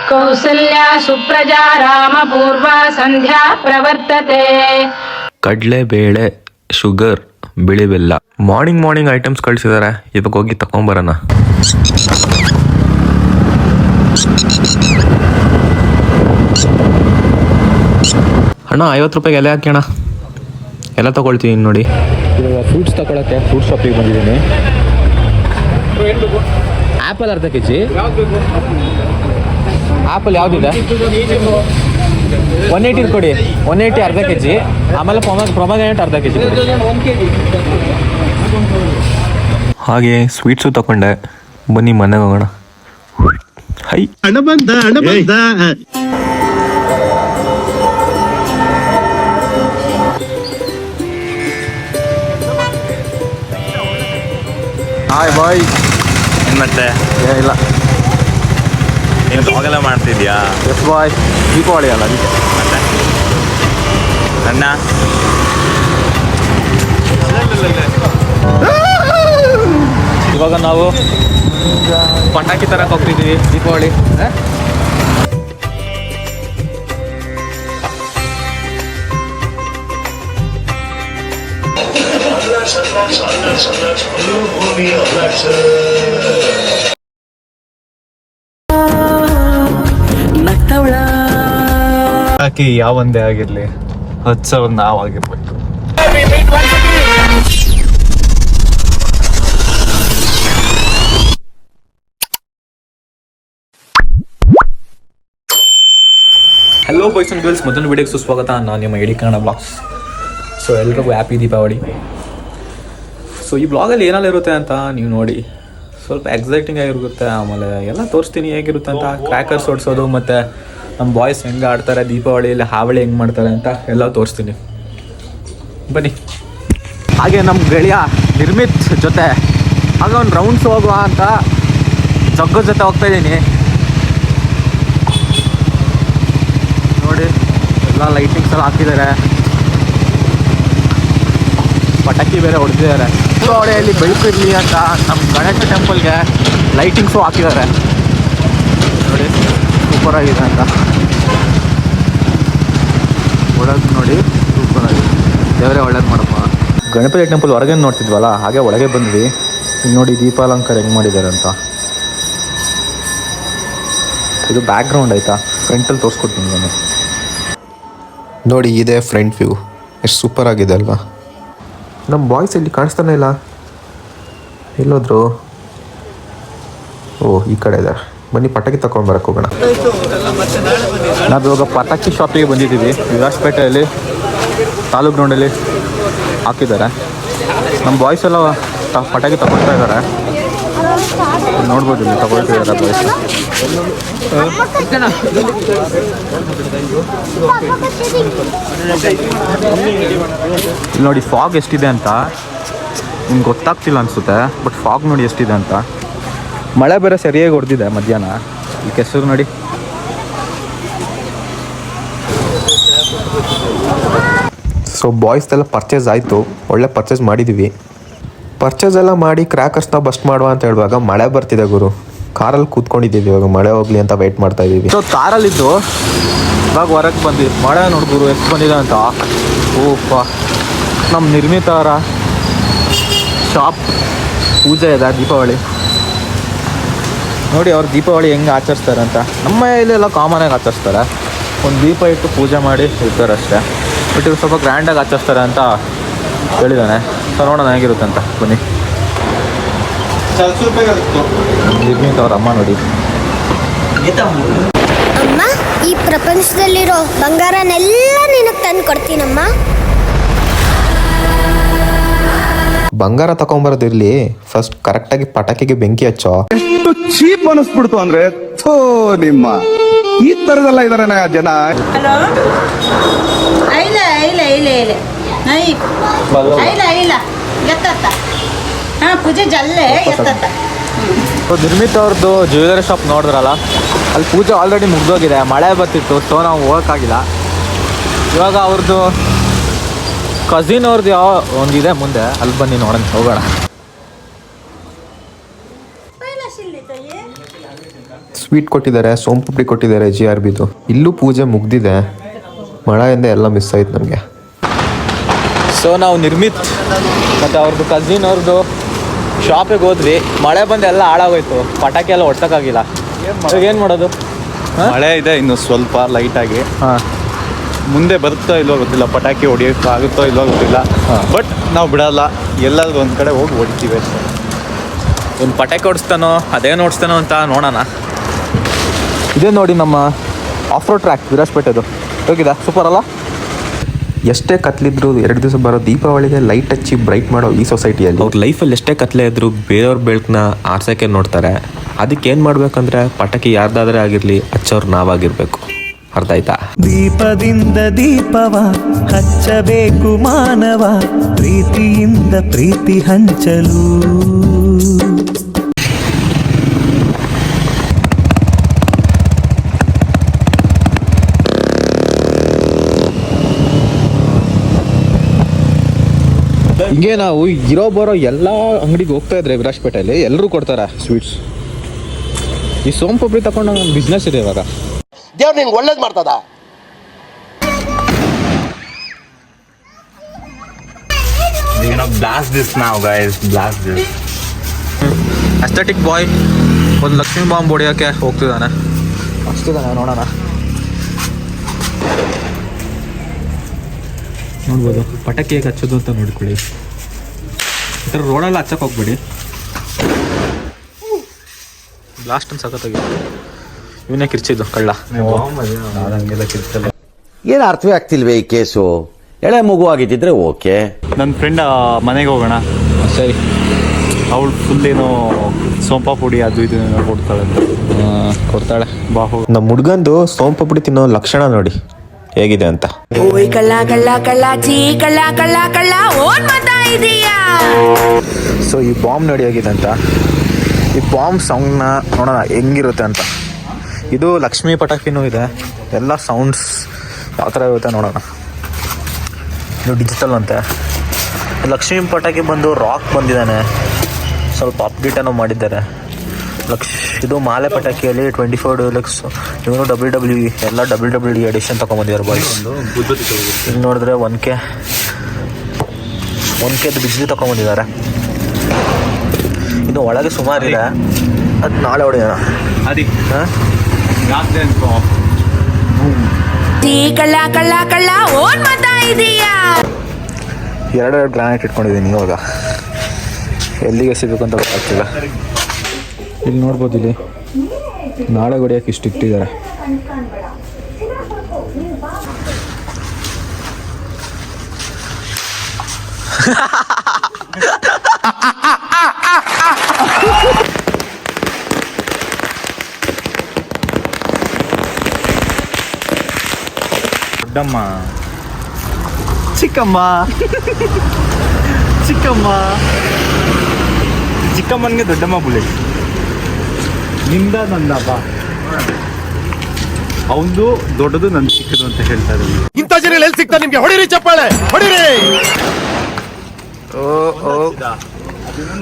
ಕೌಸಲ್ಯಾ ಸುಪ್ರಜಾ ರಾಮ ಪೂರ್ವ ಸಂಧ್ಯಾ ಪ್ರವರ್ತತೆ. ಕಡಲೆ ಬೇಳೆ, ಶುಗರ್, ಬಿಳಿ ಬೆಲ್ಲ. ಮಾರ್ನಿಂಗ್ ಐಟಮ್ಸ್ ಕಳಿಸಿದ್ದಾರೆ. ಇದಕ್ಕೆ ಹೋಗಿ ತಗೊಂಬರೋಣ. ಅಣ್ಣ 50 ರೂಪಾಯಿಗೆ ಎಲೆ ಹಾಕಿ ಅಣ್ಣ, ಎಲ್ಲ ತಗೊಳ್ತೀವಿ ನೋಡಿ. ಇವಾಗ ಫ್ರೂಟ್ಸ್ ತಗೊಳಕ್ಕೆ ಫ್ರೂಟ್ ಶಾಪಿಗೆ ಬಂದಿದ್ದೀನಿ. ಆ್ಯಪಲ್ ಅರ್ಧ ಕೆ ಜಿ. ಆ್ಯಪಲ್ ಯಾವುದಿದೆ? 180 ಕೊಡಿ. 180 ಅರ್ಧ ಕೆ ಜಿ. ಆಮೇಲೆ ಪ್ರೊಮಗ್ರಾನೇಟ್ ಅರ್ಧ ಕೆ ಜಿ. ಹಾಗೆ ಸ್ವೀಟ್ಸು ತಗೊಂಡೆ. ಬನ್ನಿ ಮನೆಗೆ ಹೋಗೋಣ. ಹೈ ಹಣ ಬಂದ. Hi bye. ಮತ್ತೆ ಏನಿಲ್ಲ, ನೀನು ಬ್ಲಾಗೆಲ್ಲ ಮಾಡ್ತಿದ್ಯಾ? ಎಸ್ ಬಾಯ್. ದೀಪಾವಳಿ ಅಲ್ಲ ಅದಕ್ಕೆ. ಮತ್ತೆ ಅಣ್ಣ ಇವಾಗ ನಾವು ಪಟಾಕಿ ತರಕ್ಕೆ ಹೋಗ್ತಿದ್ದೀವಿ ದೀಪಾವಳಿ. ಹಾಕಿ ಯಾವಂದೇ ಆಗಿರ್ಲಿ 10,000 ನಾವಾಗಿರ್ಬೇಕು. ಹಲೋ ಬಾಯ್ಸ್ ಆ್ಯಂಡ್ ಗರ್ಲ್ಸ್, ಮೊದಲ ವಿಡಿಯೋಗೆ ಸುಸ್ವಾಗತ. ನಾನು ನಿಮ್ಮ ಎಡಿ ಕನ್ನಡ ಬ್ಲಾಗ್ಸ್. ಸೊ ಎಲ್ರಿಗೂ ಹ್ಯಾಪಿ ದೀಪಾವಳಿ. ಸೊ ಈ ಬ್ಲಾಗಲ್ಲಿ ಏನೆಲ್ಲ ಇರುತ್ತೆ ಅಂತ ನೀವು ನೋಡಿ. ಸ್ವಲ್ಪ ಎಕ್ಸೈಟಿಂಗ್ ಆಗಿರುತ್ತೆ. ಆಮೇಲೆ ಎಲ್ಲ ತೋರಿಸ್ತೀನಿ ಹೇಗಿರುತ್ತೆ ಅಂತ. ಕ್ರ್ಯಾಕರ್ಸ್ ಹೊಡ್ಸೋದು ಮತ್ತು ನಮ್ಮ ಬಾಯ್ಸ್ ಹೆಂಗೆ ಆಡ್ತಾರೆ ದೀಪಾವಳಿಯಲ್ಲಿ, ಹಾವಳಿ ಹೆಂಗೆ ಮಾಡ್ತಾರೆ ಅಂತ ಎಲ್ಲ ತೋರಿಸ್ತೀನಿ. ಬನ್ನಿ. ಹಾಗೆ ನಮ್ಮ ಗೆಳೆಯ ನಿರ್ಮಿತ್ ಜೊತೆ ಆಗ ಒಂದು ರೌಂಡ್ಸ್ ಹೋಗುವ ಅಂತ ಜಗ್ಗದ ಜೊತೆ ಹೋಗ್ತಾಯಿದ್ದೀನಿ. ನೋಡಿ ಎಲ್ಲ ಲೈಟಿಂಗ್ಸ್ ಎಲ್ಲ ಹಾಕಿದ್ದಾರೆ, ಪಟಾಕಿ ಬೇರೆ ಹೊಡೆದಿದ್ದಾರೆ. ದೀಪಾವಳಿಯಲ್ಲಿ ಬೆಳಕು ಇರಲಿ ಅಂತ ನಮ್ಮ ಗಣೇಶ ಟೆಂಪಲ್ಗೆ ಲೈಟಿಂಗ್ಸು ಹಾಕಿದ್ದಾರೆ. ನೋಡಿ ಸೂಪರ್ ಆಗಿದೆ ಅಂತ. ಒಳಗೆ ನೋಡಿ ಸೂಪರ್ ಆಗಿದೆ. ದೇವರೇ ಒಳ್ಳೇದು ಮಾಡಪ್ಪ. ಗಣಪತಿ ಟೆಂಪಲ್ ಹೊರಗೆ ನೋಡ್ತಿದ್ವಲ್ಲ, ಹಾಗೆ ಒಳಗೆ ಬಂದ್ವಿ. ಇಲ್ಲಿ ನೋಡಿ ದೀಪಾಲಂಕಾರ ಹೆಂಗೆ ಮಾಡಿದ್ದಾರೆ ಅಂತ. ಇದು ಬ್ಯಾಕ್ ಗ್ರೌಂಡ್ ಆಯಿತಾ, ಫ್ರಂಟಲ್ಲಿ ತೋರಿಸ್ಕೊಡ್ತೀನಿ ನಾನು. ನೋಡಿ ಇದೆ ಫ್ರಂಟ್ ವ್ಯೂ, ಎಷ್ಟು ಸೂಪರ್ ಆಗಿದೆ ಅಲ್ವಾ. ನಮ್ಮ ಬಾಯ್ಸ್ ಇಲ್ಲಿ ಕಾಣಿಸ್ತಾನೆ ಇಲ್ಲ, ಎಲ್ಲೋದ್ರು? ಓ ಈ ಕಡೆ ಇದೆ. ಬನ್ನಿ ಪಟಾಕಿ ತಗೊಂಡು ಬರಕ್ಕೆ ಹೋಗೋಣ. ನಾವು ಇವಾಗ ಪಟಾಕಿ ಶಾಪಿಗೆ ಬಂದಿದ್ದೀವಿ. ವಿರಾಜಪೇಟೆಯಲ್ಲಿ ತಾಲೂಕು ಗ್ರೌಂಡಲ್ಲಿ ಹಾಕಿದ್ದಾರೆ. ನಮ್ಮ ಬಾಯ್ಸ್ ಎಲ್ಲ ಪಟಾಕಿ ತಗೊಳ್ತಾ ಇದ್ದಾರೆ. ನೋಡ್ಬೋದು ಇಲ್ಲಿ ತಗೊಳ್ತಿದ್ದಾರೆ ಬಾಯ್ಸ್. ಇಲ್ಲಿ ನೋಡಿ ಫಾಗ್ ಎಷ್ಟಿದೆ ಅಂತ ನಿಮ್ಗೆ ಗೊತ್ತಾಗ್ತಿಲ್ಲ ಅನಿಸುತ್ತೆ. ಬಟ್ ಫಾಗ್ ನೋಡಿ ಎಷ್ಟಿದೆ ಅಂತ. ಮಳೆ ಬೇರೆ ಸರಿಯಾಗಿ ಹೊಡೆದಿದೆ ಮಧ್ಯಾಹ್ನ. ಈ ಕೆಸರು ನೋಡಿ. ಸೊ ಬಾಯ್ಸ್ದೆಲ್ಲ ಪರ್ಚೇಸ್ ಆಯಿತು, ಒಳ್ಳೆ ಪರ್ಚೇಸ್ ಮಾಡಿದ್ದೀವಿ. ಪರ್ಚೇಸ್ ಎಲ್ಲ ಮಾಡಿ ಕ್ರ್ಯಾಕರ್ಸ್ನ ಬಸ್ಟ್ ಮಾಡುವ ಅಂತ ಹೇಳುವಾಗ ಮಳೆ ಬರ್ತಿದೆ ಗುರು. ಕಾರಲ್ಲಿ ಕೂತ್ಕೊಂಡಿದ್ದೀವಿ, ಇವಾಗ ಮಳೆ ಹೋಗಲಿ ಅಂತ ವೆಯ್ಟ್ ಮಾಡ್ತಾ ಇದ್ದೀವಿ. ಸೊ ಕಾರಲ್ಲಿದ್ದು ಇವಾಗ ಹೊರಗೆ ಬಂದು ಮಳೆ ನೋಡ್ಬೋದು ಎಷ್ಟು ಬಂದಿದೆ ಅಂತ. ಓಪ್ಪ, ನಮ್ಮ ನಿರ್ಮಿತ ಅವರ ಶಾಪ್ ಪೂಜೆ ಇದೆ ದೀಪಾವಳಿ. ನೋಡಿ ಅವ್ರು ದೀಪಾವಳಿ ಹೆಂಗೆ ಆಚರಿಸ್ತಾರೆ ಅಂತ. ನಮ್ಮ ಇಲ್ಲೆಲ್ಲ ಕಾಮನಾಗಿ ಆಚರಿಸ್ತಾರೆ, ಒಂದು ದೀಪ ಇಟ್ಟು ಪೂಜೆ ಮಾಡಿ ಇರ್ತಾರೆ ಅಷ್ಟೇ. ಬಟ್ ಇವ್ರು ಸ್ವಲ್ಪ ಗ್ರ್ಯಾಂಡಾಗಿ ಆಚರಿಸ್ತಾರೆ ಅಂತ ಹೇಳಿದ್ದಾನೆ. ಸೊ ನೋಡೋಣ ಹೇಗಿರುತ್ತೆ ಅಂತ. ಬನ್ನಿ. ನಿರ್ಮಿತ ಅವ್ರ ಅಮ್ಮ ನೋಡಿ. ಅಮ್ಮ, ಈ ಪ್ರಪಂಚದಲ್ಲಿರೋ ಬಂಗಾರನೆಲ್ಲ ನಿನಗೆ ತಂದು ಕೊಡ್ತೀನಮ್ಮ. ಬಂಗಾರ ತಗೊಂಬರೋದಿರ್ಲಿ, ಫಸ್ಟ್ ಕರೆಕ್ಟಾಗಿ ಪಟಾಕಿಗೆ ಬೆಂಕಿ ಹಚ್ಚೋ. ಎಷ್ಟು ಚೀಪ್ ಅನಿಸ್ಬಿಡ್ತು ಅಂದ್ರೆ ಥೋ ನಿಮ್ಮ ಈ ತರದೆಲ್ಲ ಇದಾರೆ ಜನ. ಹಲೋ, ಐಲ ಐಲ ಐಲ ಐಲ ಐಲ ಐಲ ಎತ್ತ ಹಾಂ ಪೂಜೆ ಜಲ್ಲೆ ಎತ್ತ. ನಿರ್ಮಿತ್ ಅವ್ರದ್ದು ಜ್ಯುವೆಲರಿ ಶಾಪ್ ನೋಡಿದ್ರಲ್ಲ, ಅಲ್ಲಿ ಪೂಜೆ ಆಲ್ರೆಡಿ ಮುಗ್ದೋಗಿದೆ. ಮಳೆ ಬರ್ತಿತ್ತು, ಸೊ ನಾವು ಹೋಗೋಕ್ಕಾಗಿಲ್ಲ. ಇವಾಗ ಅವ್ರದ್ದು ಕಸಿನ್ ಅವ್ರದ್ದು ಯಾವ ಒಂದಿದೆ ಮುಂದೆ, ಅಲ್ಲಿ ಬನ್ನಿ ನೋಡೋಣ, ಹೋಗೋಣ. ಸ್ವೀಟ್ ಕೊಟ್ಟಿದ್ದಾರೆ, ಸೋಂಪುಪುಡಿ ಕೊಟ್ಟಿದ್ದಾರೆ GRBದು. ಇಲ್ಲೂ ಪೂಜೆ ಮುಗ್ದಿದೆ. ಮಳೆಯಿಂದ ಎಲ್ಲ ಮಿಸ್ ಆಯ್ತು ನಮಗೆ. ಸೊ ನಾವು ನಿರ್ಮಿತ್ ಮತ್ತು ಅವ್ರದ್ದು ಕಸಿನ್ ಅವ್ರದ್ದು ಶಾಪಿಗೆ ಹೋದ್ವಿ. ಮಳೆ ಬಂದು ಎಲ್ಲ ಹಾಳಾಗೋಯ್ತು, ಪಟಾಕಿ ಎಲ್ಲ ಹೊಡ್ಸೋಕ್ಕಾಗಿಲ್ಲ. ಇವಾಗ ಏನು ಮಾಡೋದು? ಮಳೆ ಇದೆ ಇನ್ನು ಸ್ವಲ್ಪ ಲೈಟಾಗಿ. ಹಾಂ, ಮುಂದೆ ಬರುತ್ತೋ ಇಲ್ವೋ ಗೊತ್ತಿಲ್ಲ, ಪಟಾಕಿ ಹೊಡಿಯೋಕೆ ಆಗುತ್ತೋ ಇಲ್ವೋ ಗೊತ್ತಿಲ್ಲ. ಬಟ್ ನಾವು ಬಿಡಲ್ಲ, ಎಲ್ಲಾದ್ರೂ ಒಂದು ಕಡೆ ಹೋಗಿ ಹೊಡಿತೀವಿ ಅಷ್ಟೇ. ಒಂದು ಪಟಾಕಿ ಹೊಡಿಸ್ತಾನೋ ಅದೇನು ಹೊಡಿಸ್ತಾನೋ ಅಂತ ನೋಡೋಣ. ಇದೇ ನೋಡಿ ನಮ್ಮ ಆಫ್ ರೋಡ್ ಟ್ರ್ಯಾಕ್ ವಿರಾಜ್ಪೇಟೆದು. ಹೋಗಿದೆ, ಸೂಪರ್ ಅಲ್ಲ? ಎಷ್ಟೇ ಕತ್ಲಿದ್ರು 2 ದಿವಸ ಬರೋ ದೀಪಾವಳಿಗೆ ಲೈಟ್ ಹಚ್ಚಿ ಬ್ರೈಟ್ ಮಾಡೋ ಈ ಸೊಸೈಟಿಯಲ್ಲಿ ಅವ್ರ ಲೈಫಲ್ಲಿ ಎಷ್ಟೇ ಕತ್ಲೆ ಇದ್ರು ಬೇರೆಯವ್ರ ಬೆಳಕನ್ನ ಆರ್ಸೋಕ್ಕೆ ನೋಡ್ತಾರೆ. ಅದಕ್ಕೆ ಏನು ಮಾಡಬೇಕಂದ್ರೆ ಪಟಾಕಿ ಯಾರ್ದಾದ್ರೆ ಆಗಿರಲಿ ಹಚ್ಚೋರು ನಾವಾಗಿರ್ಬೇಕು. ಅರ್ಥ ಆಯ್ತಾ? ದೀಪದಿಂದ ದೀಪವ ಹಚ್ಚಬೇಕು ಮಾನವ, ಪ್ರೀತಿಯಿಂದ ಪ್ರೀತಿ ಹಂಚಲು. ಹಿಂಗೆ ನಾವು ಇರೋ ಬರೋ ಎಲ್ಲ ಅಂಗಡಿಗೆ ಹೋಗ್ತಾ ಇದ್ರೆ ವಿರಾಜ್ಪೇಟೆಯಲ್ಲಿ ಎಲ್ಲರೂ ಕೊಡ್ತಾರೆ ಸ್ವೀಟ್ಸ್. ಈ ಸೋಂಪುಪುಡಿ ತಗೊಂಡು ಒಂದು ಬಿಸ್ನೆಸ್ ಇದೆ ಇವಾಗ. ದೇವ್ರು ನಿನ್ಗೆ ಒಳ್ಳೇದು ಮಾಡ್ತದ. ಬ್ಲಾಸ್ಟ್ ದಿಸ್ ನಾವು ಗೈಸ್, ಬ್ಲಾಸ್ಟ್ ದಿಸ್. ಅಸ್ಥೆಟಿಕ್ ಬಾಯ್ ಒಂದು ಲಕ್ಷ್ಮೀ ಬಾಂಬ್ ಹೊಡಿಯೋಕ್ಕೆ ಹೋಗ್ತಿದ್ದಾನೆ. ಅಷ್ಟಿದ್ದಾನೆ, ನೋಡೋಣ. ನೋಡ್ಬೋದು ಪಟಾಕಿ ಹೇಗೆ ಹಚ್ಚೋದು ಅಂತ ನೋಡ್ಕೊಳ್ಳಿ. ಈ ಥರ ರೋಡಲ್ಲಿ ಹಚ್ಚಕ್ಕೆ ಹೋಗ್ಬೇಡಿ. ಬ್ಲಾಸ್ಟ್ ಅಂತ ಸಖತ್ತಾಗಿ ಇವನೇ ಕಿರ್ಚಿದ್ದು ಕಳ್ಳ. ಏನು ಅರ್ಥವೇ ಆಗ್ತಿಲ್ವೇ ಈ ಕೇಸು? ಎಳೆ ಮಗು ಆಗಿದ್ದಿದ್ರೆ ಓಕೆ. ನನ್ನ ಫ್ರೆಂಡ್ ಮನೆಗೆ ಹೋಗೋಣ. ಸರಿ. ಅವಳು ಫುಲ್ ಏನೋ ಸೋಂಪಾ ಪುಡಿ ಅದು ಇದು ಕೊಡ್ತಾಳೆ. ಬಾ ಹೋಗಿ. ನಮ್ಮ ಹುಡ್ಗಂದು ಸೋಂಪುಪುಡಿ ತಿನ್ನೋ ಲಕ್ಷಣ ನೋಡಿ ಹೇಗಿದೆ ಅಂತ. ಓಯ್ ಕಳ್ಳ ಕಳ್ಳ ಕಳ್ಳಾಚಿ ಕಳ್ಳ ಕಳ್ಳ ಕಳ್ಳ ಓನ್ ಮಾತಾ ಇದೀಯಾ. ಸೊ ಈ ಬಾಂಬ್ ನೋಡಿ ಹೇಗಿದೆ ಅಂತ. ಈ ಬಾಂಬ್ ಸೌಂಡ್ನ ನೋಡೋಣ ಹೆಂಗಿರುತ್ತೆ ಅಂತ. ಇದು ಲಕ್ಷ್ಮೀ ಪಟಾಕಿನೂ ಇದೆ. ಎಲ್ಲ ಸೌಂಡ್ಸ್ ಯಾವ ಥರ ಇರುತ್ತೆ ನೋಡೋಣ. ಇದು ಡಿಜಿಟಲ್ ಅಂತೆ. ಲಕ್ಷ್ಮೀ ಪಟಾಕಿ ಬಂದು ರಾಕ್ ಬಂದಿದ್ದಾನೆ, ಸ್ವಲ್ಪ ಅಪ್ಡೇಟನ್ನು ಮಾಡಿದ್ದಾರೆ. ಇದು ಮಾಲೆ ಪಟಾಕಿಯಲ್ಲಿ 24 ಡಿಲಕ್ಸ್, ಇವನು WWE ಎಲ್ಲ WWE ಎಡಿಷನ್ ತೊಗೊಂಬಂದಿದ್ದಾರೆ ಬಾಯ್ಸ್. ಇಲ್ಲಿ ನೋಡಿದ್ರೆ 1Kದು ಬಿಜ್ಲಿ ತೊಗೊಂಬಂದಿದ್ದಾರೆ. ಇನ್ನು ಒಳಗೆ ಸುಮಾರಿದೆ, ಅದು ನಾಳೆ ಹೊಡೆಯೋಣ. ಕಳ್ಳ ಕಳ್ಳ ಕಳ್ಳ ಓನ್ ಮಾತಾ ಇದೀಯಾ. 2 ಗ್ರಾನೈಟ್ ಇಟ್ಕೊಂಡಿದ್ದೀನಿ. ಇವಾಗ ಎಲ್ಲಿಗೆ ಸಿಗಬೇಕು ಅಂತ ಗೊತ್ತಾಗ್ತಿಲ್ಲ. ಇಲ್ಲಿ ನೋಡ್ಬೋದು, ಇಲ್ಲಿ ನಾಳೆ ಹೊಡಿಯೋಕೆ ಇಷ್ಟು ಇಟ್ಟಿದ್ದಾರೆ. ದೊಡ್ಡಮ್ಮ, ಚಿಕ್ಕಮ್ಮ, ಚಿಕ್ಕಮ್ಮ, ಚಿಕ್ಕಮ್ಮನಿಗೆ ದೊಡ್ಡಮ್ಮ ಬುಲೆಟ್. ನಿಂದ ನಂದಪ್ಪ, ಅವನು ದೊಡ್ಡದು ನನ್ನ ಚಿಕ್ಕದು ಅಂತ ಹೇಳ್ತಾ ಇದ್ದೀನಿ. ಇಂಥ ಜನ ಎಲ್ಲಿ ಸಿಗ್ತಾರೆ ನಿಮ್ಗೆ? ಹೊಡಿರಿ ಚಪ್ಪಾಳೆ, ಹೊಡಿರಿ.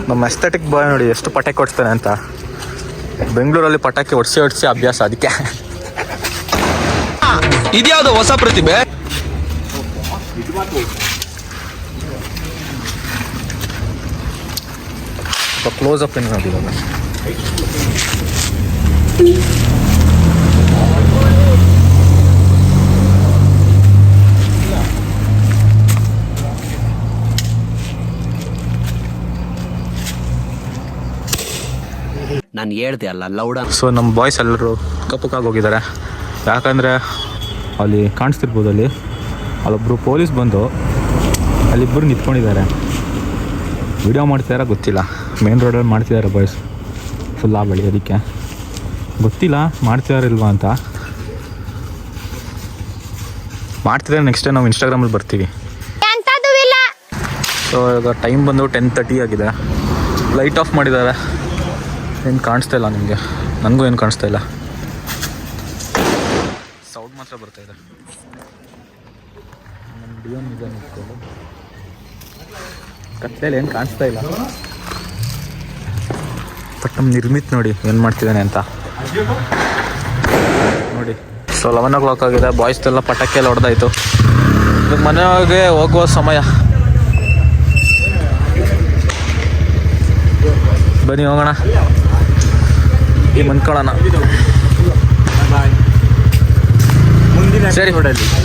ನಮ್ಮ ಎಸ್ಥೆಟಿಕ್ ಬಾಯ್ ನೋಡಿ ಎಷ್ಟು ಪಟಾಕಿ ಹೊಡ್ಸ್ತಾನೆ ಅಂತ. ಬೆಂಗಳೂರಲ್ಲಿ ಪಟಾಕಿ ಹೊಡ್ಸಿ ಅಭ್ಯಾಸ, ಅದಕ್ಕೆ. ಇದ್ಯಾವುದು ಹೊಸ ಪ್ರತಿಭೆ? ಕ್ಲೋಸ್ ಅಪ್ ನೋಡಿ ಇವಾಗ. ನಾನು ಹೇಳ್ದೆ ಅಲ್ಲ ಲೌಡ. ಸೊ ನಮ್ಮ ಬಾಯ್ಸ್ ಎಲ್ಲರೂ ಕಪ್ಪಕ್ಕಾಗಿ ಹೋಗಿದ್ದಾರೆ. ಯಾಕಂದರೆ ಅಲ್ಲಿ ಕಾಣಿಸ್ತಿರ್ಬೋದು, ಅಲ್ಲೊಬ್ಬರು ಪೊಲೀಸ್ ಬಂದು ಅಲ್ಲಿಬ್ಬರು ನಿಂತ್ಕೊಂಡಿದ್ದಾರೆ. ವಿಡಿಯೋ ಮಾಡ್ತಿದಾರ ಗೊತ್ತಿಲ್ಲ. ಮೇನ್ ರೋಡಲ್ಲಿ ಮಾಡ್ತಿದ್ದಾರೆ ಬಾಯ್ಸ್ ಫುಲ್ ಆ ಬಳಿ. ಅದಕ್ಕೆ ಗೊತ್ತಿಲ್ಲ ಮಾಡ್ತಿದಾರಿಲ್ವಾ ಅಂತ. ಮಾಡ್ತಿದ್ದಾರೆ, ನೆಕ್ಸ್ಟ್ ಟೈಮ್ ನಾವು ಇನ್ಸ್ಟಾಗ್ರಾಮಲ್ಲಿ ಬರ್ತೀವಿ. ಸೊ ಇವಾಗ ಟೈಮ್ ಬಂದು 10:30 ಆಗಿದೆ. ಲೈಟ್ ಆಫ್ ಮಾಡಿದ್ದಾರೆ. ಏನು ಕಾಣಿಸ್ತಾ ಇಲ್ಲ ನಿಮಗೆ, ನನಗೂ ಏನು ಕಾಣಿಸ್ತಾ ಇಲ್ಲ. ಸೌಂಡ್ ಮಾತ್ರ ಬರ್ತಾ ಇದೆ. ನಮ್ಮ ಡಿಯೋನ್ ಇದೆ ನಿಂತ್ಕೊಂಡು ಕತ್ತಲೆಯಲ್ಲಿ ಏನು ಕಾಣಿಸ್ತಾ ಇಲ್ಲ. ಬಟ್ ನಮ್ಮ ನಿರ್ಮಿತ್ ನೋಡಿ ಏನು ಮಾಡ್ತಿದ್ದಾನೆ ಅಂತ. ನೋಡಿ. ಸೊ 11 ಆಗಿದೆ. ಬಾಯ್ಸ್ದೆಲ್ಲ ಪಟಾಕಿ ಎಲ್ಲ ಹೊಡೆದಾಯ್ತು. ಇವಾಗ ಮನೆಗೆ ಹೋಗುವ ಸಮಯ. ಬನ್ನಿ ಹೋಗೋಣ, ಈ ಮನ್ಕೊಳ್ಳೋಣ. ಸರಿ,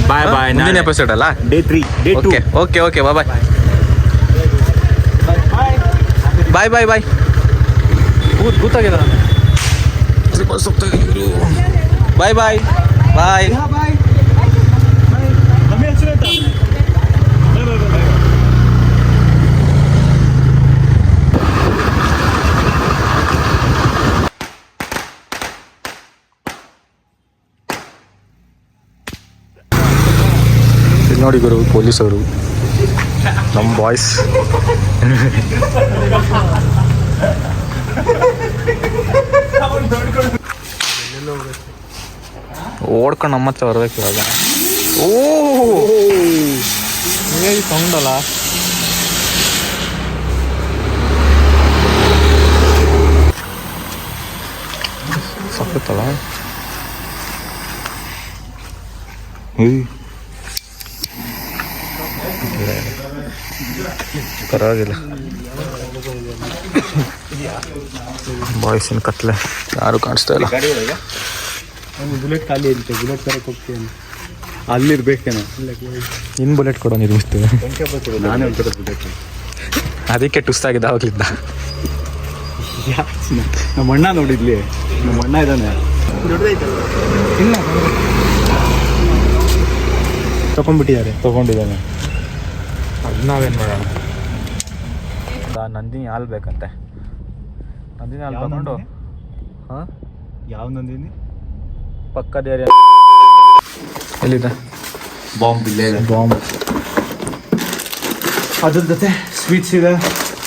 ಬಾಯ್ ಬಾಯ್. ಮುಂದಿನ ಎಪಿಸೋಡ್ ಅಲ್ಲ, ಡೇ 3 ಡೇ 2. ಓಕೆ ಬಾಯ್ ಬಾಯ್ ಬಾಯ್ ಬಾಯ್. ಗೊತ್ತಾಗಿದೆ ಬಾಯ್ ಬಾಯ್ ಬಾಯ್. ಇಲ್ಲಿ ನೋಡಿ ಗುರು, ಪೊಲೀಸವರು, ನಮ್ಮ ಬಾಯ್ಸ್. ಓಡ್ಕೊಂಡು ನಮ್ಮ ಹತ್ರ ಬರ್ಬೇಕು ಇವಾಗ. ಸೌಂಡ್ ಅಲ್ಲ, ಸಕ್ಕತ್ತಲ್ಲ. ಪರವಾಗಿಲ್ಲ. ಬಾಯ್ಸಿನ ಕತ್ಲೆ, ಯಾರು ಕಾಣಿಸ್ತಾ ಇಲ್ಲ. ಬುಲೆಟ್ ಖಾಲಿ ಇರುತ್ತೆ, ಬುಲೆಟ್ ತರಕ್ಕೆ ಹೋಗ್ತೀನಿ. ಅಲ್ಲಿರ್ಬೇಕೇನೋ. ಇನ್ನು ಬುಲೆಟ್ ಕೊಡೋ ನಿರ್ಮಿಸ್ತೀವಿ. ನಾನೇ ಒಂಥರ ಬುಲೆಟ್. ಅದಕ್ಕೆ ಟುಸ್ತಾಗಿದೆ ಅವಾಗಲಿದ್ದ. ನಮ್ಮ ಅಣ್ಣ ನೋಡಿದ್ಲಿ, ನಮ್ಮ ಅಣ್ಣ ಇದ್ದಾನೆ. ಇಲ್ಲ, ತಗೊಂಡಿದ್ದಾನೆ. ಅದು ನಾವೇನು ಮಾಡೋಣ. ನಂದಿನಿ ಹಾಲು ಬೇಕಂತೆ. ನಂದಿನಿ ಹಾಲು ತಗೊಂಡು. ಹಾಂ, ಯಾವ ನಂದಿನಿ? ಪಕ್ಕದ ಏರಿಯಾ. ಎಲ್ಲಿದೆ ಬಾಂಬ್? ಇಲ್ಲೇ ಇದೆ ಬಾಂಬ್. ಅದ್ರ ಜೊತೆ ಸ್ವೀಟ್ಸ್ ಇದೆ,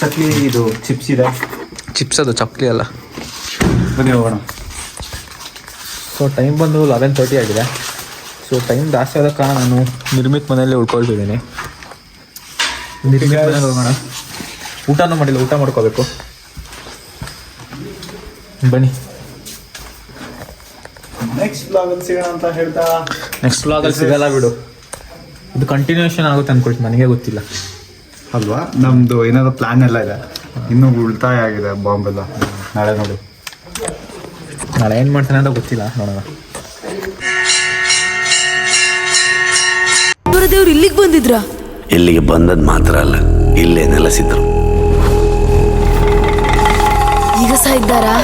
ಚಕ್ಲಿ, ಇದು ಚಿಪ್ಸ್ ಇದೆ. ಚಿಪ್ಸ್ ಅದು, ಚಕ್ಲಿ ಅಲ್ಲ. ಬನ್ನಿ ಹೋಗೋಣ. ಸೊ ಟೈಮ್ ಬಂದು 11:30 ಆಗಿದೆ. ಸೊ ಟೈಮ್ ಜಾಸ್ತಿ ಆದ ಕಾರಣ ನಾನು ನಿರ್ಮಿತ್ ಮನೆಯಲ್ಲೇ ಉಳ್ಕೊಳ್ತಿದ್ದೀನಿ. ನಿರ್ಮಿತ್ ಮನೆಯಲ್ಲಿ ಹೋಗೋಣ. ಊಟನೂ ಮಾಡಿಲ್ಲ, ಊಟ ಮಾಡ್ಕೋಬೇಕು. ಬನ್ನಿ, ನೆಕ್ಸ್ಟ್ ಬ್ಲಾಗಲ್ಲಿ ಸಿಗೋಣ ಅಂತ ಹೇಳ್ತಾ. ನೆಕ್ಸ್ಟ್ ಬ್ಲಾಗಲ್ಲಿ ಸಿಗಲ್ಲ ಬಿಡು, ಇದು ಕಂಟಿನ್ಯೂಷನ್ ಆಗುತ್ತೆ ಅನ್ಕೊಳ್ತೀನಿ, ನನಗೆ ಗೊತ್ತಿಲ್ಲ ಅಲ್ವಾ. ನಮ್ದು ಏನಾದ್ರು ಪ್ಲಾನ್ ಎಲ್ಲ ಇದೆ, ಇನ್ನೂ ಉಳಿತಾಯ ಆಗಿದೆ ಬಾಂಬೆಲ್ಲ. ನಾಳೆ ನೋಡಿ, ನಾಳೆ ಏನು ಮಾಡ್ತಾನೆ ಅಂತ ಗೊತ್ತಿಲ್ಲ, ನೋಡೋಣ. ದೇವ್ರು ಇಲ್ಲಿಗೆ ಬಂದಿದ್ರ? ಇಲ್ಲಿಗೆ ಬಂದದ್ ಮಾತ್ರ ಅಲ್ಲ, ಇಲ್ಲೇ ನೆಲೆಸಿದ್ರು. ಈಗ ಸಹ ಇದ್ದಾರಾ?